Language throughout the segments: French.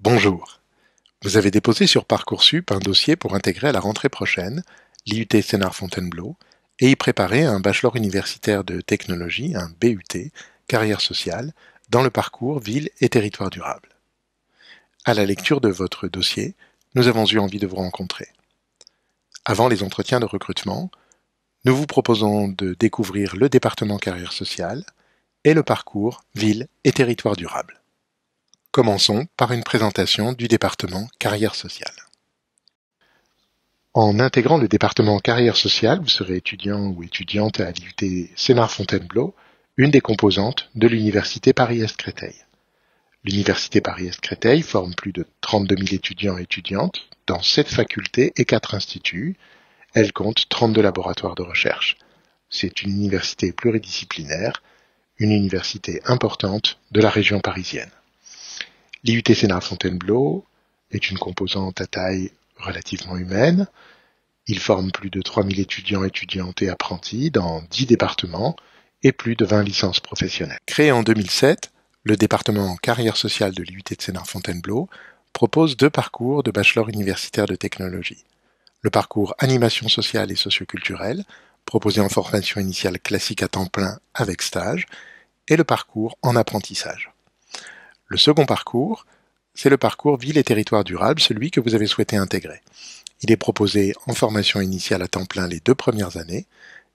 Bonjour. Vous avez déposé sur Parcoursup un dossier pour intégrer à la rentrée prochaine l'IUT Sénart-Fontainebleau et y préparer un bachelor universitaire de technologie, un BUT, carrière sociale, dans le parcours Ville et territoire durable. À la lecture de votre dossier, nous avons eu envie de vous rencontrer. Avant les entretiens de recrutement, nous vous proposons de découvrir le département carrière sociale et le parcours Ville et territoire durable. Commençons par une présentation du département carrière sociale. En intégrant le département carrière sociale, vous serez étudiant ou étudiante à l'IUT Sénart-Fontainebleau, une des composantes de l'Université Paris-Est-Créteil. L'Université Paris-Est-Créteil forme plus de 32 000 étudiants et étudiantes dans 7 facultés et 4 instituts. Elle compte 32 laboratoires de recherche. C'est une université pluridisciplinaire, une université importante de la région parisienne. L'IUT Sénart-Fontainebleau est une composante à taille relativement humaine. Il forme plus de 3000 étudiants, étudiantes et apprentis dans 10 départements et plus de 20 licences professionnelles. Créé en 2007, le département carrière sociale de l'IUT de Sénart-Fontainebleau propose 2 parcours de bachelor universitaire de technologie. Le parcours animation sociale et socioculturelle, proposé en formation initiale classique à temps plein avec stage, et le parcours en apprentissage. Le second parcours, c'est le parcours Ville et territoire durable, celui que vous avez souhaité intégrer. Il est proposé en formation initiale à temps plein les 2 premières années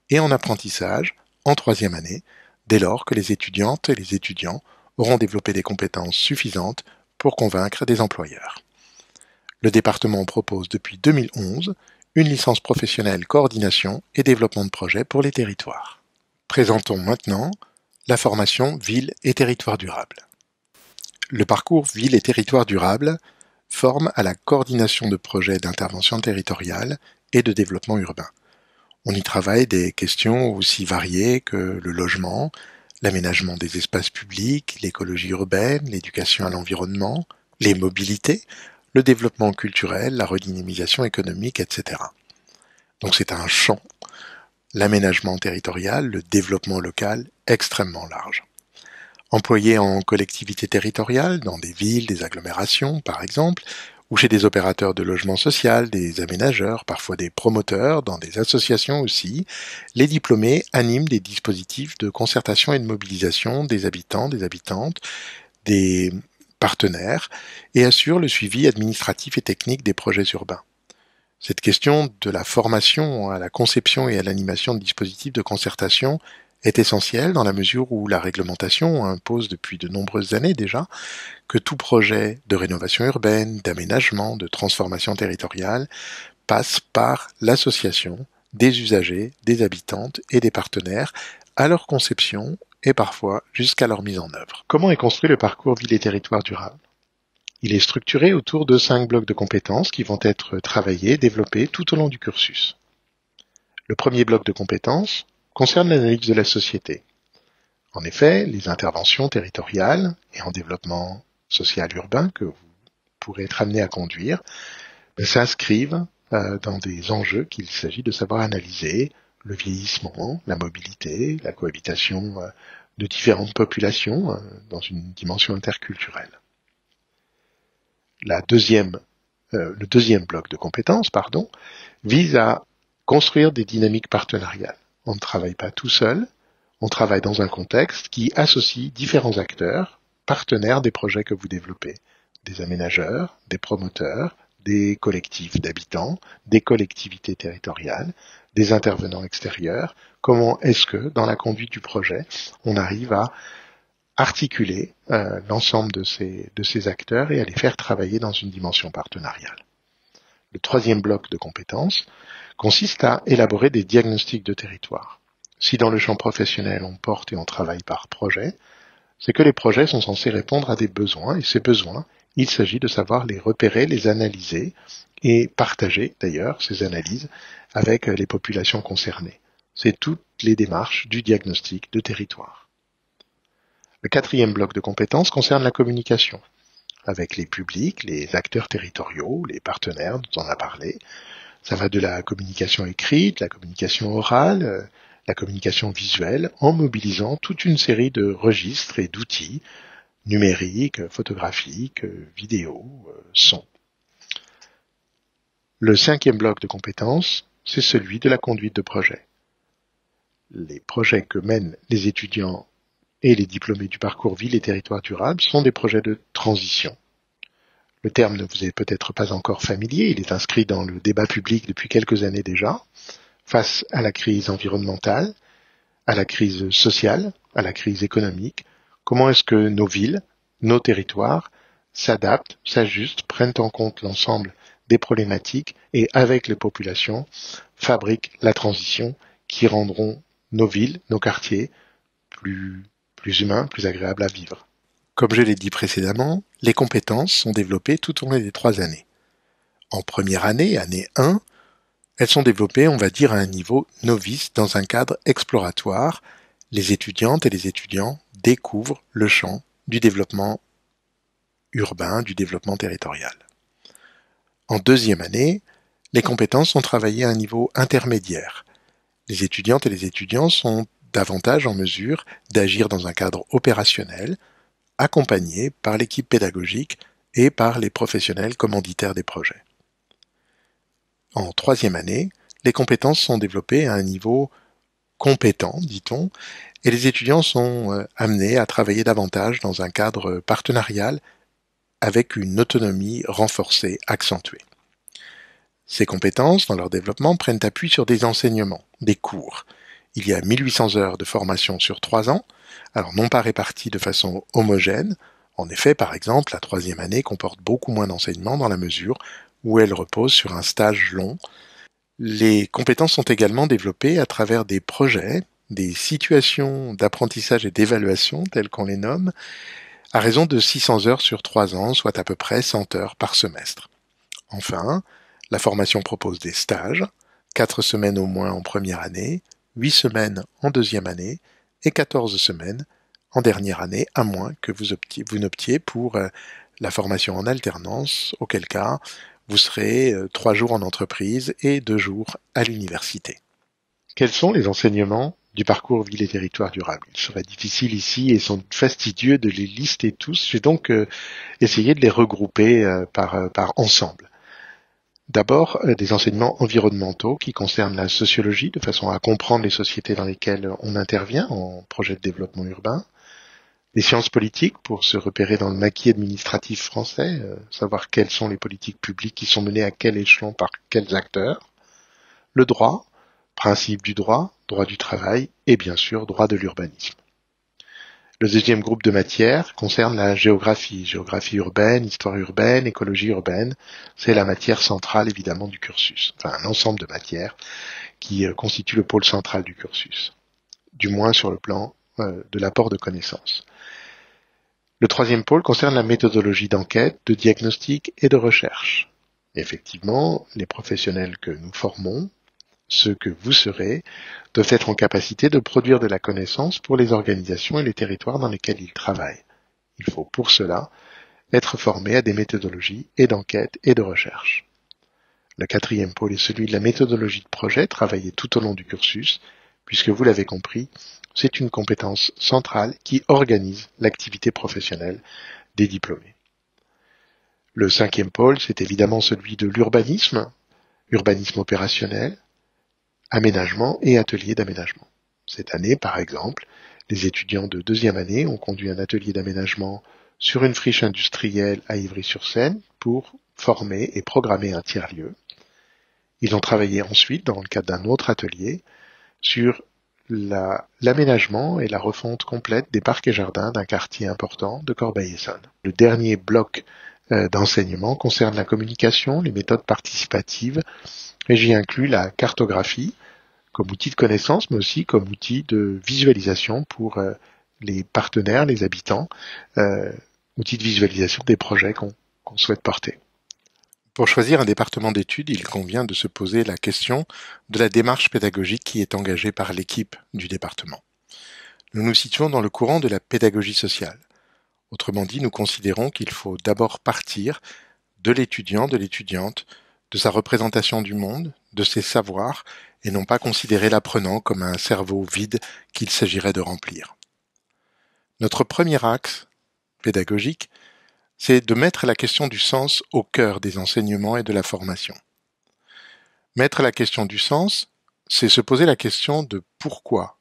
et en apprentissage en 3e année, dès lors que les étudiantes et les étudiants auront développé des compétences suffisantes pour convaincre des employeurs. Le département propose depuis 2011 une licence professionnelle coordination et développement de projets pour les territoires. Présentons maintenant la formation Ville et territoire durable. Le parcours Ville et territoire durable forme à la coordination de projets d'intervention territoriale et de développement urbain. On y travaille des questions aussi variées que le logement, l'aménagement des espaces publics, l'écologie urbaine, l'éducation à l'environnement, les mobilités, le développement culturel, la redynamisation économique, etc. Donc c'est un champ, l'aménagement territorial, le développement local, extrêmement large. Employés en collectivité territoriale, dans des villes, des agglomérations par exemple, ou chez des opérateurs de logement social, des aménageurs, parfois des promoteurs, dans des associations aussi, les diplômés animent des dispositifs de concertation et de mobilisation des habitants, des habitantes, des partenaires, et assurent le suivi administratif et technique des projets urbains. Cette question de la formation à la conception et à l'animation de dispositifs de concertation est essentielle dans la mesure où la réglementation impose depuis de nombreuses années déjà que tout projet de rénovation urbaine, d'aménagement, de transformation territoriale passe par l'association des usagers, des habitantes et des partenaires à leur conception et parfois jusqu'à leur mise en œuvre. Comment est construit le parcours Ville et territoire durable ? Il est structuré autour de 5 blocs de compétences qui vont être travaillés, développés tout au long du cursus. Le premier bloc de compétences concerne l'analyse de la société. En effet, les interventions territoriales et en développement social urbain que vous pourrez être amené à conduire s'inscrivent dans des enjeux qu'il s'agit de savoir analyser, le vieillissement, la mobilité, la cohabitation de différentes populations dans une dimension interculturelle. Le deuxième bloc de compétences, vise à construire des dynamiques partenariales. On ne travaille pas tout seul, on travaille dans un contexte qui associe différents acteurs, partenaires des projets que vous développez, des aménageurs, des promoteurs, des collectifs d'habitants, des collectivités territoriales, des intervenants extérieurs. Comment est-ce que, dans la conduite du projet, on arrive à articuler l'ensemble de ces acteurs et à les faire travailler dans une dimension partenariale. Le troisième bloc de compétences consiste à élaborer des diagnostics de territoire. Si dans le champ professionnel on porte et on travaille par projet, c'est que les projets sont censés répondre à des besoins, et ces besoins, il s'agit de savoir les repérer, les analyser et partager d'ailleurs ces analyses avec les populations concernées. C'est toutes les démarches du diagnostic de territoire. Le quatrième bloc de compétences concerne la communication, avec les publics, les acteurs territoriaux, les partenaires dont on a parlé. Ça va de la communication écrite, la communication orale, la communication visuelle, en mobilisant toute une série de registres et d'outils, numérique, photographique, vidéo, son. Le cinquième bloc de compétences, c'est celui de la conduite de projet. Les projets que mènent les étudiants et les diplômés du parcours Ville et Territoires Durables sont des projets de transition. Le terme ne vous est peut-être pas encore familier, il est inscrit dans le débat public depuis quelques années déjà, face à la crise environnementale, à la crise sociale, à la crise économique. Comment est-ce que nos villes, nos territoires s'adaptent, s'ajustent, prennent en compte l'ensemble des problématiques et avec les populations fabriquent la transition qui rendront nos villes, nos quartiers plus humains, plus agréables à vivre. Comme je l'ai dit précédemment, les compétences sont développées tout au long des 3 années. En première année, année 1, elles sont développées, on va dire, à un niveau novice dans un cadre exploratoire. Les étudiantes et les étudiants découvrent le champ du développement urbain, du développement territorial. En deuxième année, les compétences sont travaillées à un niveau intermédiaire. Les étudiantes et les étudiants sont davantage en mesure d'agir dans un cadre opérationnel, accompagnés par l'équipe pédagogique et par les professionnels commanditaires des projets. En troisième année, les compétences sont développées à un niveau compétent, dit-on, et les étudiants sont amenés à travailler davantage dans un cadre partenarial avec une autonomie renforcée, accentuée. Ces compétences, dans leur développement, prennent appui sur des enseignements, des cours. Il y a 1800 heures de formation sur 3 ans, alors non pas réparties de façon homogène. En effet, par exemple, la troisième année comporte beaucoup moins d'enseignements dans la mesure où elle repose sur un stage long. Les compétences sont également développées à travers des projets, des situations d'apprentissage et d'évaluation, telles qu'on les nomme, à raison de 600 heures sur 3 ans, soit à peu près 100 heures par semestre. Enfin, la formation propose des stages, 4 semaines au moins en première année, 8 semaines en deuxième année et 14 semaines en dernière année, à moins que vous n'optiez pour la formation en alternance, auquel cas vous serez 3 jours en entreprise et 2 jours à l'université. Quels sont les enseignements du parcours Ville et Territoires Durables? Il serait difficile ici et sans fastidieux de les lister tous. Je vais donc essayer de les regrouper par ensemble. D'abord, des enseignements environnementaux qui concernent la sociologie, de façon à comprendre les sociétés dans lesquelles on intervient en projet de développement urbain. Les sciences politiques pour se repérer dans le maquis administratif français, savoir quelles sont les politiques publiques qui sont menées à quel échelon par quels acteurs. Le droit, principe du droit, droit du travail et bien sûr droit de l'urbanisme. Le deuxième groupe de matières concerne la géographie urbaine, histoire urbaine, écologie urbaine. C'est la matière centrale évidemment du cursus, enfin un ensemble de matières qui constitue le pôle central du cursus, du moins sur le plan de l'apport de connaissances. Le troisième pôle concerne la méthodologie d'enquête, de diagnostic et de recherche. Effectivement, les professionnels que nous formons, ceux que vous serez, doivent être en capacité de produire de la connaissance pour les organisations et les territoires dans lesquels ils travaillent. Il faut pour cela être formé à des méthodologies et d'enquête et de recherche. Le quatrième pôle est celui de la méthodologie de projet travaillée tout au long du cursus, puisque vous l'avez compris, c'est une compétence centrale qui organise l'activité professionnelle des diplômés. Le cinquième pôle, c'est évidemment celui de l'urbanisme, urbanisme opérationnel, aménagement et atelier d'aménagement. Cette année, par exemple, les étudiants de deuxième année ont conduit un atelier d'aménagement sur une friche industrielle à Ivry-sur-Seine pour former et programmer un tiers-lieu. Ils ont travaillé ensuite, dans le cadre d'un autre atelier, sur l'aménagement et la refonte complète des parcs et jardins d'un quartier important de Corbeil-Essonnes. Le dernier bloc d'enseignement concerne la communication, les méthodes participatives, et j'y inclus la cartographie comme outil de connaissance, mais aussi comme outil de visualisation pour les partenaires, les habitants, outil de visualisation des projets qu'on souhaite porter. Pour choisir un département d'études, il convient de se poser la question de la démarche pédagogique qui est engagée par l'équipe du département. Nous nous situons dans le courant de la pédagogie sociale. Autrement dit, nous considérons qu'il faut d'abord partir de l'étudiant, de l'étudiante, de sa représentation du monde, de ses savoirs, et non pas considérer l'apprenant comme un cerveau vide qu'il s'agirait de remplir. Notre premier axe pédagogique, c'est de mettre la question du sens au cœur des enseignements et de la formation. Mettre la question du sens, c'est se poser la question de pourquoi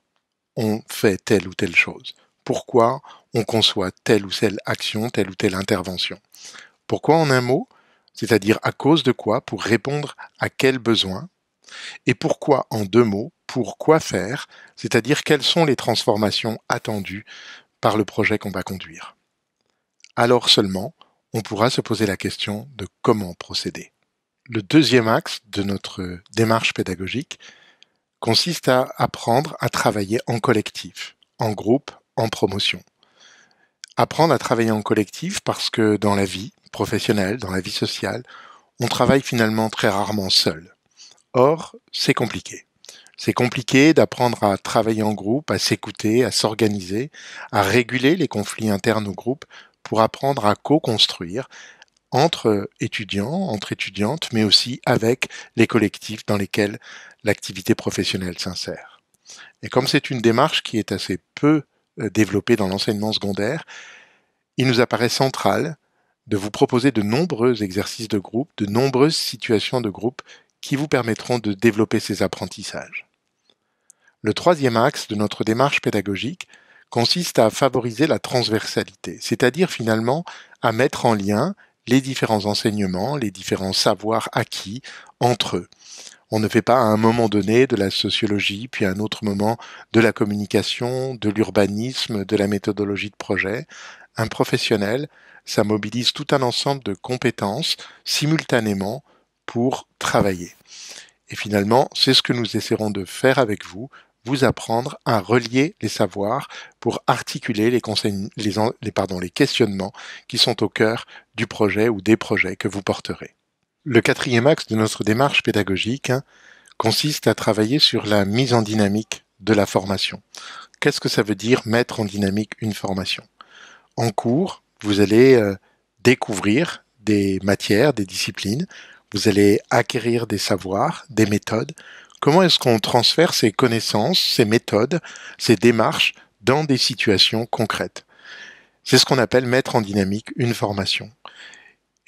on fait telle ou telle chose, pourquoi on conçoit telle ou telle action, telle ou telle intervention. Pourquoi en un mot, c'est-à-dire à cause de quoi, pour répondre à quel besoin, et pourquoi en deux mots, pour quoi faire, c'est-à-dire quelles sont les transformations attendues par le projet qu'on va conduire. Alors seulement, on pourra se poser la question de comment procéder. Le deuxième axe de notre démarche pédagogique consiste à apprendre à travailler en collectif, en groupe, en promotion. Apprendre à travailler en collectif parce que dans la vie professionnelle, dans la vie sociale, on travaille finalement très rarement seul. Or, c'est compliqué. C'est compliqué d'apprendre à travailler en groupe, à s'écouter, à s'organiser, à réguler les conflits internes au groupe pour apprendre à co-construire entre étudiants, entre étudiantes, mais aussi avec les collectifs dans lesquels l'activité professionnelle s'insère. Et comme c'est une démarche qui est assez peu développée dans l'enseignement secondaire, il nous apparaît central de vous proposer de nombreux exercices de groupe, de nombreuses situations de groupe qui vous permettront de développer ces apprentissages. Le troisième axe de notre démarche pédagogique consiste à favoriser la transversalité, c'est-à-dire finalement à mettre en lien les différents enseignements, les différents savoirs acquis entre eux. On ne fait pas à un moment donné de la sociologie, puis à un autre moment de la communication, de l'urbanisme, de la méthodologie de projet. Un professionnel, ça mobilise tout un ensemble de compétences simultanément pour travailler. Et finalement, c'est ce que nous essaierons de faire avec vous, vous apprendre à relier les savoirs pour articuler les questionnements qui sont au cœur du projet ou des projets que vous porterez. Le quatrième axe de notre démarche pédagogique consiste à travailler sur la mise en dynamique de la formation. Qu'est-ce que ça veut dire mettre en dynamique une formation? En cours, vous allez découvrir des matières, des disciplines, vous allez acquérir des savoirs, des méthodes. Comment est-ce qu'on transfère ces connaissances, ces méthodes, ces démarches dans des situations concrètes? C'est ce qu'on appelle mettre en dynamique une formation.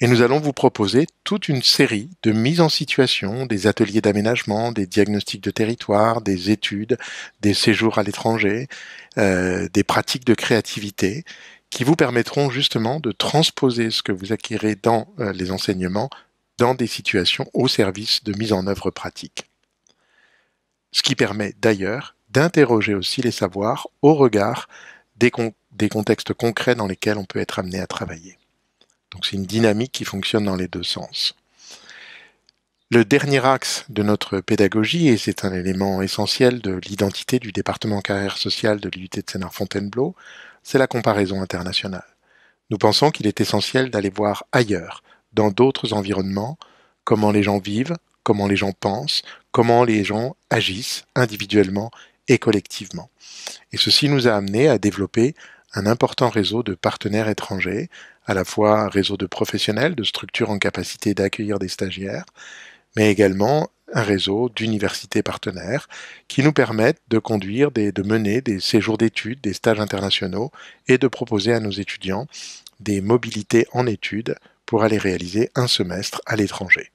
Et nous allons vous proposer toute une série de mises en situation, des ateliers d'aménagement, des diagnostics de territoire, des études, des séjours à l'étranger, des pratiques de créativité qui vous permettront justement de transposer ce que vous acquérez dans les enseignements dans des situations au service de mise en œuvre pratique. Ce qui permet d'ailleurs d'interroger aussi les savoirs au regard des contextes concrets dans lesquels on peut être amené à travailler. Donc c'est une dynamique qui fonctionne dans les deux sens. Le dernier axe de notre pédagogie, et c'est un élément essentiel de l'identité du département carrière sociale de l'IUT de Sénart-Fontainebleau, c'est la comparaison internationale. Nous pensons qu'il est essentiel d'aller voir ailleurs, dans d'autres environnements, comment les gens vivent, comment les gens pensent, comment les gens agissent individuellement et collectivement. Et ceci nous a amené à développer un important réseau de partenaires étrangers, à la fois un réseau de professionnels, de structures en capacité d'accueillir des stagiaires, mais également un réseau d'universités partenaires qui nous permettent de de mener des séjours d'études, des stages internationaux et de proposer à nos étudiants des mobilités en études pour aller réaliser un semestre à l'étranger.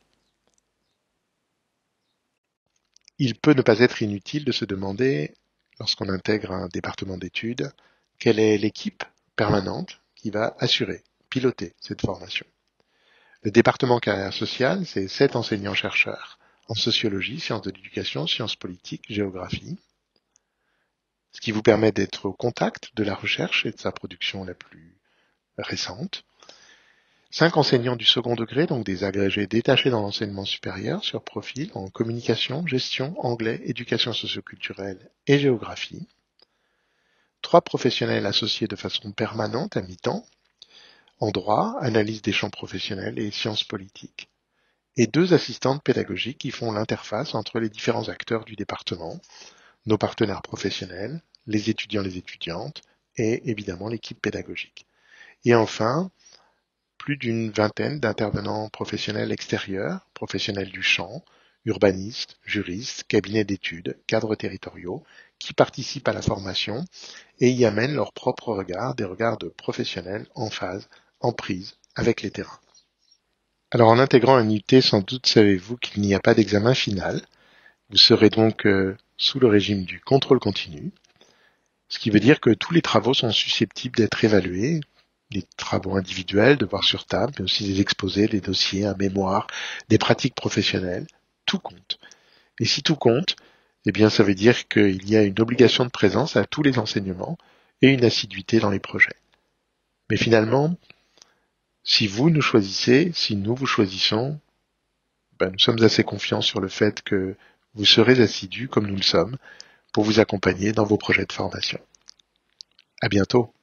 Il peut ne pas être inutile de se demander, lorsqu'on intègre un département d'études, quelle est l'équipe permanente qui va assurer, piloter cette formation. Le département carrière sociale, c'est 7 enseignants-chercheurs en sociologie, sciences de l'éducation, sciences politiques, géographie, ce qui vous permet d'être au contact de la recherche et de sa production la plus récente. 5 enseignants du second degré, donc des agrégés détachés dans l'enseignement supérieur sur profil en communication, gestion, anglais, éducation socioculturelle et géographie. 3 professionnels associés de façon permanente à mi-temps, en droit, analyse des champs professionnels et sciences politiques. Et 2 assistantes pédagogiques qui font l'interface entre les différents acteurs du département, nos partenaires professionnels, les étudiants, les étudiantes, et évidemment l'équipe pédagogique. Et enfin, plus d'une vingtaine d'intervenants professionnels extérieurs, professionnels du champ, urbanistes, juristes, cabinets d'études, cadres territoriaux, qui participent à la formation et y amènent leur propre regard, des regards de professionnels en phase, en prise avec les terrains. Alors en intégrant un UT, sans doute savez-vous qu'il n'y a pas d'examen final. Vous serez donc sous le régime du contrôle continu, ce qui veut dire que tous les travaux sont susceptibles d'être évalués, des travaux individuels, de voir sur table, mais aussi des exposés, des dossiers, un mémoire, des pratiques professionnelles, tout compte. Et si tout compte, eh bien ça veut dire qu'il y a une obligation de présence à tous les enseignements et une assiduité dans les projets. Mais finalement, si vous nous choisissez, si nous vous choisissons, nous sommes assez confiants sur le fait que vous serez assidus, comme nous le sommes, pour vous accompagner dans vos projets de formation. À bientôt.